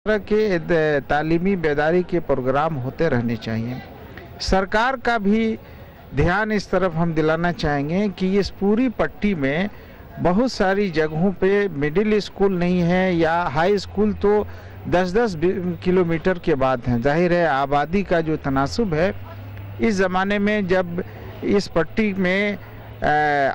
طرح کے تعلیمی بیداری کے پروگرام ہوتے رہنے چاہیے. سرکار کا بھی دھیان اس طرف ہم دلانا چاہیں گے کہ اس پوری پٹی میں بہت ساری جگہوں پہ مڈل اسکول نہیں ہے یا ہائی اسکول تو 10-10 کلومیٹر کے بعد ہیں. ظاہر ہے آبادی کا جو تناسب ہے اس زمانے میں جب اس پٹی میں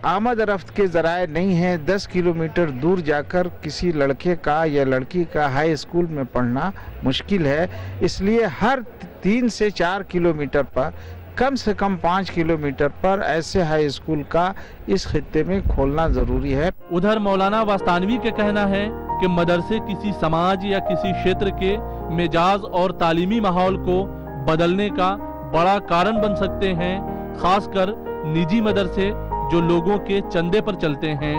آمد رفت کے ذرائع نہیں ہیں, 10 کلومیٹر دور جا کر کسی لڑکے کا یا لڑکی کا ہائی اسکول میں پڑھنا مشکل ہے. اس لیے ہر 3 سے 4 کلومیٹر پر کم سے کم 5 کلومیٹر پر ایسے ہائی اسکول کا اس خطے میں کھولنا ضروری ہے. ادھر مولانا واسطانوی کا کہنا ہے کہ مدرسے کسی سماج یا کسی شیتر کے مزاج اور تعلیمی ماحول کو بدلنے کا بڑا کارن بن سکتے ہیں, خاص کر نجی مدرسے جو لوگوں کے چندے پر چلتے ہیں.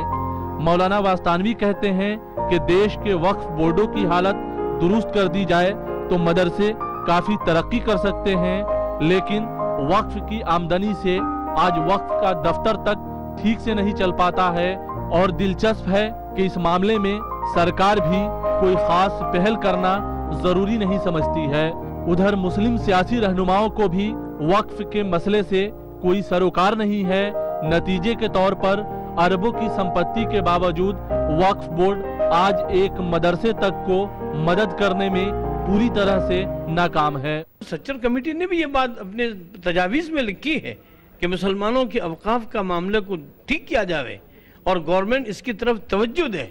مولانا واسطانوی کہتے ہیں کہ دیش کے وقف بورڈوں کی حالت درست کر دی جائے تو مدرسے کافی ترقی کر سکتے ہیں, لیکن وقف کی آمدنی سے آج وقف کا دفتر تک ٹھیک سے نہیں چل پاتا ہے, اور دلچسپ ہے کہ اس معاملے میں سرکار بھی کوئی خاص پہل کرنا ضروری نہیں سمجھتی ہے. ادھر مسلم سیاسی رہنماؤں کو بھی وقف کے مسئلے سے کوئی سروکار نہیں ہے. نتیجے کے طور پر اربوں کی سمپتی کے باوجود وقف بورڈ آج ایک مدرسے تک کو مدد کرنے میں پوری طرح سے ناکام ہے. سچر کمیٹی نے بھی یہ بات اپنے تجاویز میں لکھی ہے کہ مسلمانوں کے اوقاف کا معاملے کو ٹھیک کیا جاوے اور گورنمنٹ اس کی طرف توجہ دے.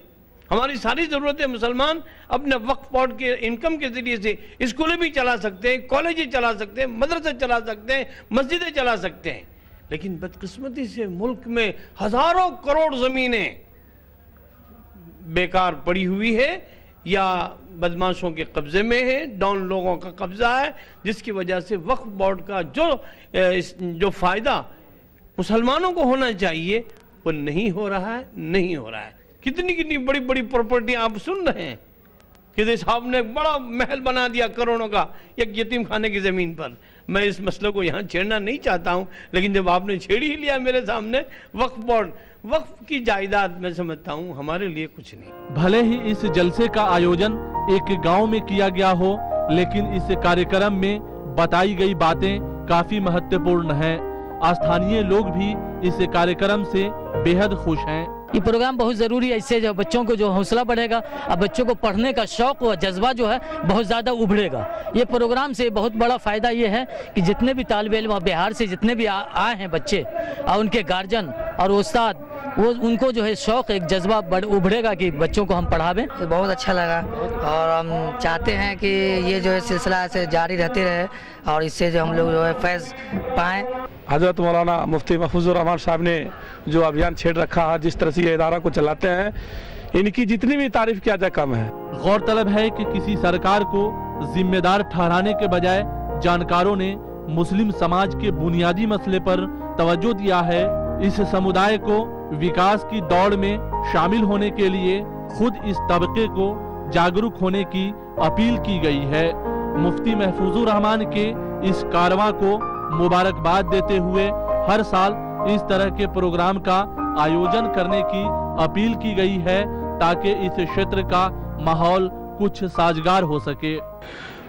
ہماری ساری ضرورتیں مسلمان اپنے وقف بورڈ کے انکم کے ذریعے سے اسکولیں بھی چلا سکتے ہیں, کالجیں چلا سکتے ہیں, مدرسے چلا سکتے ہیں, مسجدیں چلا سکتے ہیں. لیکن بدقسمتی سے ملک میں ہزاروں کروڑ زمینیں بیکار پڑی ہوئی ہے یا بدماشوں کے قبضے میں ہے, ڈاؤن لوگوں کا قبضہ ہے, جس کی وجہ سے وقف بورڈ کا جو فائدہ مسلمانوں کو ہونا چاہیے وہ نہیں ہو رہا ہے. کتنی بڑی بڑی پراپرٹی آپ سن رہے ہیں کہ صاحب نے بڑا محل بنا دیا کروڑوں کا ایک یتیم خانے کی زمین پر. میں اس مسئلے کو یہاں چھیڑنا نہیں چاہتا ہوں, لیکن جب آپ نے چھیڑ ہی لیا میرے سامنے وقف بورڈ, وقف کی جائیداد میں سمجھتا ہوں ہمارے لیے کچھ نہیں. بھلے ہی اس جلسے کا آیوجن ایک گاؤں میں کیا گیا ہو, لیکن اس کاریکرم میں بتائی گئی باتیں کافی مہتوپورن ہیں. آستھانیے لوگ بھی اس کاریکرم سے بے حد خوش ہیں. یہ پروگرام بہت ضروری ہے, اس سے جو بچوں کو جو حوصلہ بڑھے گا, اب بچوں کو پڑھنے کا شوق و جذبہ جو ہے بہت زیادہ ابھرے گا. یہ پروگرام سے بہت بڑا فائدہ یہ ہے کہ جتنے بھی طالب علم بہار سے جتنے بھی آئے ہیں بچے اور ان کے گارجن اور استاد, وہ ان کو جو ہے شوق ایک جذبہ ابھرے گا کہ بچوں کو ہم پڑھاویں. بہت اچھا لگا اور ہم چاہتے ہیں کہ یہ جو ہے سلسلہ ایسے جاری رہتے رہے اور اس سے جو ہم لوگ جو ہے فیض پائیں. حضرت مولانا مفتی محفوظ الرحمان صاحب نے جو ابھیان چھیڑ رکھا ہے, جس طرح سے یہ ادارہ کو چلاتے ہیں, ان کی جتنی بھی تعریف کیا جائے کم ہے. غور طلب ہے کہ کسی سرکار کو ذمہ دار ٹھہرانے کے بجائے جانکاروں نے مسلم سماج کے بنیادی مسئلے پر توجہ دیا ہے. اس سمودائے کو وکاس کی دوڑ میں شامل ہونے کے لیے خود اس طبقے کو جاگروک ہونے کی اپیل کی گئی ہے. مفتی محفوظ الرحمان کے اس کارواں کو مبارکباد دیتے ہوئے ہر سال اس طرح کے پروگرام کا آیوجن کرنے کی اپیل کی گئی ہے تاکہ اس شیتر کا ماحول کچھ سازگار ہو سکے.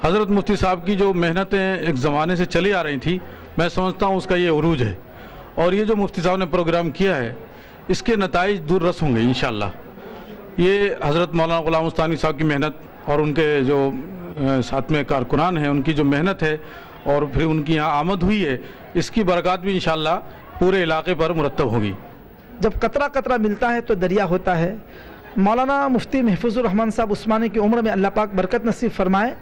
حضرت مفتی صاحب کی جو محنتیں ایک زمانے سے چلی آ رہی تھی, میں سمجھتا ہوں اس کا یہ عروج ہے, اور یہ جو مفتی صاحب نے پروگرام کیا ہے اس کے نتائج دور رس ہوں گے انشاءاللہ. یہ حضرت مولانا غلام واسطانوی صاحب کی محنت اور ان کے جو ساتھ میں کارکنان ہیں ان کی جو محنت ہے اور پھر ان کی یہاں آمد ہوئی ہے, اس کی برکات بھی انشاءاللہ پورے علاقے پر مرتب ہوگی. جب قطرہ قطرہ ملتا ہے تو دریا ہوتا ہے. مولانا مفتی محفوظ الرحمان صاحب عثمانی کی عمر میں اللہ پاک برکت نصیب فرمائے.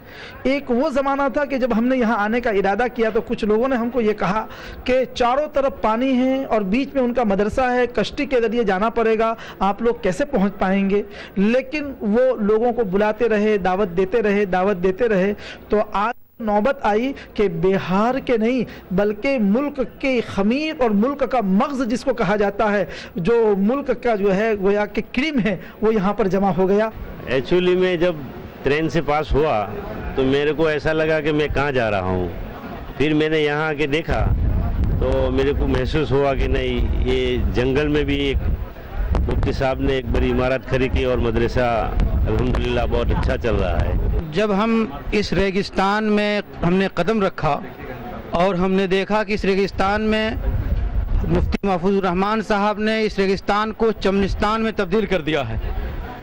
ایک وہ زمانہ تھا کہ جب ہم نے یہاں آنے کا ارادہ کیا تو کچھ لوگوں نے ہم کو یہ کہا کہ چاروں طرف پانی ہے اور بیچ میں ان کا مدرسہ ہے, کشتی کے ذریعے جانا پڑے گا, آپ لوگ کیسے پہنچ پائیں گے. لیکن وہ لوگوں کو بلاتے رہے, دعوت دیتے رہے تو آج نوبت آئی کہ بہار کے نہیں بلکہ ملک کے خمیر اور ملک کا مغز جس کو کہا جاتا ہے, جو ملک کا جو ہے گویا کہ کریم ہے, وہ یہاں پر جمع ہو گیا. ایکچولی میں جب ٹرین سے پاس ہوا تو میرے کو ایسا لگا کہ میں کہاں جا رہا ہوں. پھر میں نے یہاں آ کے دیکھا تو میرے کو محسوس ہوا کہ نہیں, یہ جنگل میں بھی ایک مفتی صاحب نے ایک بڑی عمارت کھڑی کی اور مدرسہ الحمدللہ بہت اچھا چل رہا ہے. جب ہم اس ریگستان میں ہم نے قدم رکھا اور ہم نے دیکھا کہ اس ریگستان میں مفتی محفوظ الرحمان صاحب نے اس ریگستان کو چمنستان میں تبدیل کر دیا ہے،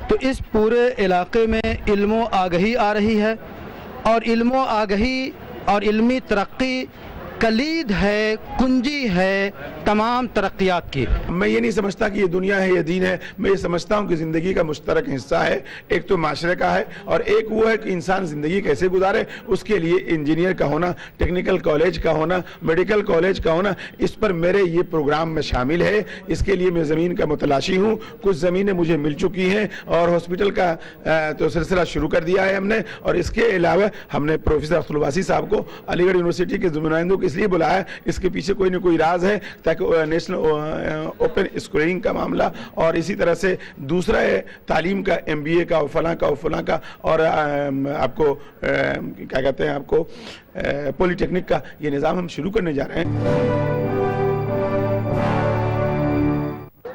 تو اس پورے علاقے میں علم و آگہی آ رہی ہے، اور علم و آگہی اور علمی ترقی کلید ہے، کنجی ہے تمام ترقیات کی۔ میں یہ نہیں سمجھتا کہ یہ دنیا ہے یہ دین ہے، میں یہ سمجھتا ہوں کہ زندگی کا مشترک حصہ ہے، ایک تو معاشرے کا ہے اور ایک وہ ہے کہ انسان زندگی کیسے گزارے، اس کے لیے انجینئر کا ہونا، ٹیکنیکل کالج کا ہونا، میڈیکل کالج کا ہونا، اس پر میرے یہ پروگرام میں شامل ہے۔ اس کے لیے میں زمین کا متلاشی ہوں، کچھ زمینیں مجھے مل چکی ہیں اور ہاسپٹل کا تو سلسلہ شروع کر دیا ہے ہم نے، اور اس کے علاوہ ہم نے پروفیسر اختر الواسی صاحب کو علی گڑھ یونیورسٹی کے نمائندوں کو اس لیے بلایا ہے، اس کے پیچھے کوئی نہ کوئی راز ہے تاکہ نیشنل اوپن اسکولنگ کا معاملہ اور اسی طرح سے دوسرا ہے تعلیم کا، MBA کا، فلاں کا اور آپ کو کیا کہتے ہیں آپ کو پولی ٹیکنک کا یہ نظام ہم شروع کرنے جا رہے ہیں۔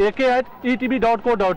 ak@etb.co.in।